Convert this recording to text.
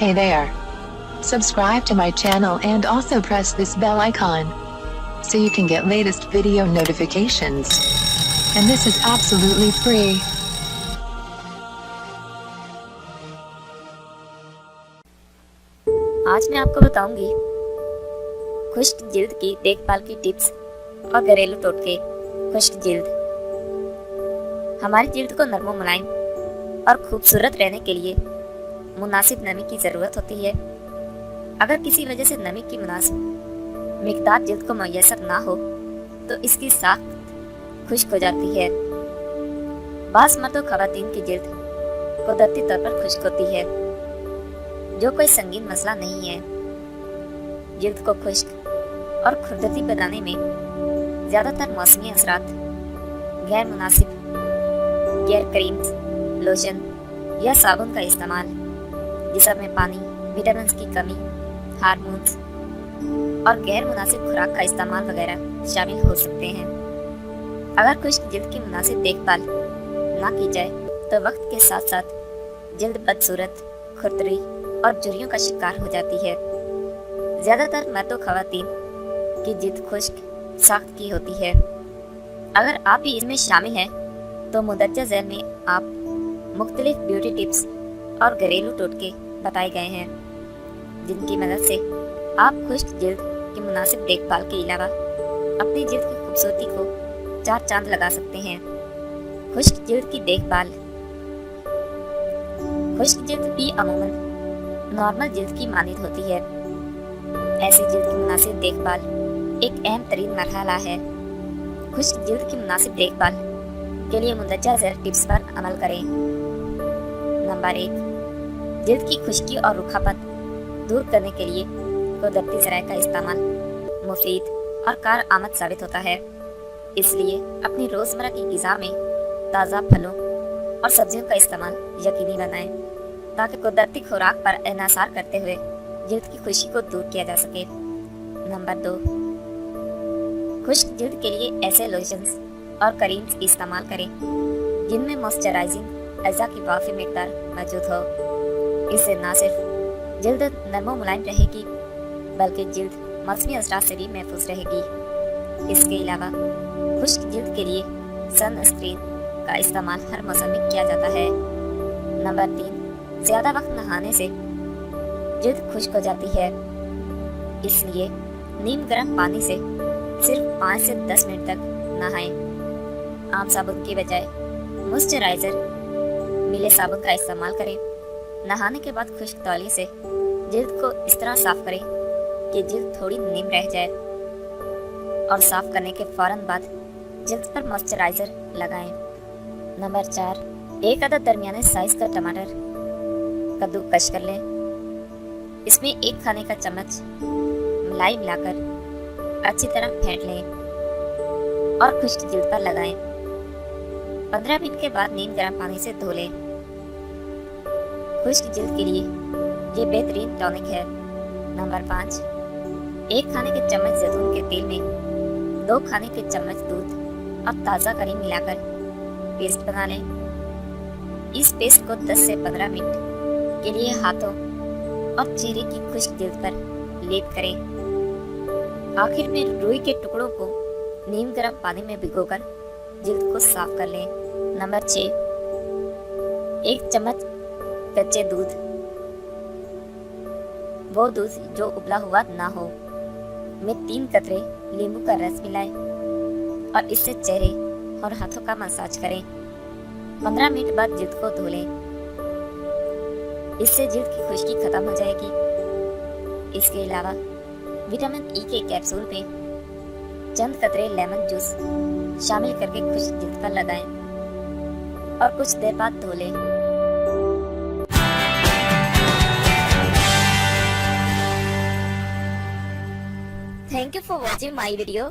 Hey there. Subscribe to my channel and also press this bell icon so you can get latest video notifications. And this is absolutely free. आज मैं आपको बताऊंगी खुश्क जिल्द की देखभाल की टिप्स और घरेलू टोटके। खुश्क जिल्द हमारी जिल्द को नरम मुलायम और खूबसूरत रहने के लिए मुनासिब नमी की ज़रूरत होती है। अगर किसी वजह से नमी की मुनासिब मिक़दार जिल्द को मुयस्सर ना हो तो इसकी साख्त खुश्क हो जाती है। बाज़ मर्द और ख़वातीन की जिल्द कुदरती तौर पर खुश्क होती है, जो कोई संगीन मसला नहीं है। जिल्द को खुश्क और खुरदरी बनाने में ज़्यादातर मौसमी असरात, गैर मुनासिब गैर क्रीम्स, लोशन या साबुन का इस्तेमाल, जिसमें पानी, विटामिन की कमी, हार्मोन्स और गैर मुनासिब खुराक का इस्तेमाल वगैरह शामिल हो सकते हैं। अगर खुश्क जिल्द की मुनासिब देखभाल ना की जाए तो वक्त के साथ साथ जिल्द बदसूरत, खुरदरी और झुर्रियों का शिकार हो जाती है। ज़्यादातर मर्द और ख़वातीन की जिल्द खुश्क साख्त की होती है। अगर आप भी इसमें शामिल हैं तो मुदज्जा ज़ैल में आप मुख्तलिफ ब्यूटी टिप्स और घरेलू टोटके बताए गए हैं, जिनकी मदद से आप खुश्क जिल्द की मुनासिब देखभाल के अलावा अपनी जिल्द की खूबसूरती को चार चांद लगा सकते हैं। खुश्क जिल्द की देखभाल। खुश्क जिल्द भी अमूमन नॉर्मल जिल्द की मानिंद होती है। ऐसी जिल्द की मुनासिब देखभाल एक अहम तरीन मरहला है। खुश्क जिल्द की मुनासिब देखभाल के लिए मुंदरजा ज़ैल टिप्स पर अमल करें। नंबर 1, जिल्द की खुश्की और रूखापन दूर करने के लिए कुदरती ज़राए का इस्तेमाल मुफीद और कारआमद साबित होता है। इसलिए अपनी रोज़मर्रा की ग़िज़ा में ताज़ा फलों और सब्जियों का इस्तेमाल यकीनी बनाएं, ताकि कुदरती खुराक पर इन्हिसार करते हुए जिल्द की खुश्की को दूर किया जा सके। नंबर 2, खुश्क जिल्द के लिए ऐसे लोशंस और क्रीम्स इस्तेमाल करें जिनमें मॉइस्चराइजिंग अज़ा की वाफ़ी मिक़दार मौजूद हो। इससे न सिर्फ जिल्द नरम मुलायम रहेगी, बल्कि जिल्द मौसमी असरात से भी महफूज रहेगी। इसके अलावा खुश्क जिल्द के लिए सन स्क्रीन का इस्तेमाल हर मौसम में किया जाता है। नंबर 3, ज़्यादा वक्त नहाने से जिल्द खुश्क हो जाती है, इसलिए नीम गर्म पानी से सिर्फ 5 से 10 मिनट तक नहाएं। आम साबुन की बजाय मॉइस्चराइज़र मिले साबुन का इस्तेमाल करें। नहाने के बाद खुश्क तौलिए से जिल्द को इस तरह साफ करें कि जिल्द थोड़ी नीम रह जाए, और साफ करने के फौरन बाद जिल्द पर मॉइस्चराइज़र लगाएं। नंबर 4, एक अदद दरमियाने साइज का टमाटर कद्दूकश कर लें। इसमें 1 खाने का चम्मच मलाई मिलाकर अच्छी तरह फेंट लें और खुश्क जिल्द पर लगाएं। 15 मिनट के बाद नीम गर्म पानी से धो लें। खुश्क जिल्द के लिए ये बेहतरीन टॉनिक है। नंबर 5, 1 खाने के चम्मच जैतून के तेल में 2 खाने के चम्मच दूध और ताज़ा क्रीम मिलाकर पेस्ट बना लें। इस पेस्ट को 10 से 15 मिनट के लिए हाथों और चेहरे की खुश्क जिल्द पर लेप करें। आखिर में रुई के टुकड़ों को नीम गर्म पानी में भिगोकर जिल्द को साफ कर लें। नंबर 6, 1 चम्मच कच्चे दूध, वो दूध जो उबला हुआ ना हो, में 3 कतरे नींबू का रस मिलाएं और इससे चेहरे और हाथों का मसाज करें। 15 मिनट बाद जिल्द को धो लें। इससे जिल्द की खुश्की खत्म हो जाएगी। इसके अलावा विटामिन ई के कैप्सूल में चंद कतरे लेमन जूस शामिल करके खुश्क जिल्द पर लगाएं और कुछ देर बाद धो लें। Thank you for watching my video.